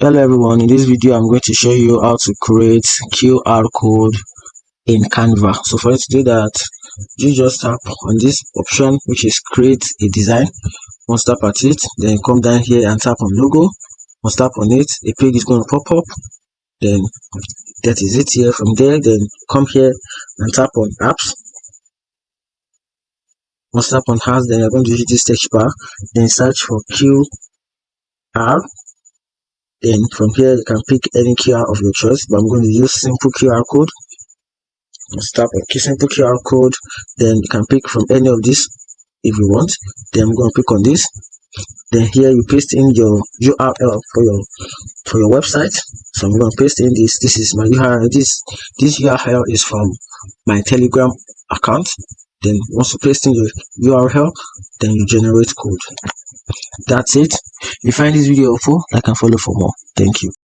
Hello everyone, in this video I'm going to show you how to create QR code in Canva. So for you to do that, you just tap on this option which is create a design. Once tap at it, then come down here and tap on logo. Once tap on it, a page is going to pop up. Then that is it here. From there, then come here and tap on apps. Once tap on apps, then you're going to use this text bar, then search for QR. Then from here you can pick any QR of your choice, but I'm going to use simple QR code. Let's tap on simple QR code, then you can pick from any of these if you want. Then I'm going to pick on this. Then here you paste in your URL for your website. So I'm going to paste in this. This is my URL. This URL is from my Telegram account. Then once you paste in your URL, then you generate code. That's it. If you find this video helpful, like and follow for more. Thank you.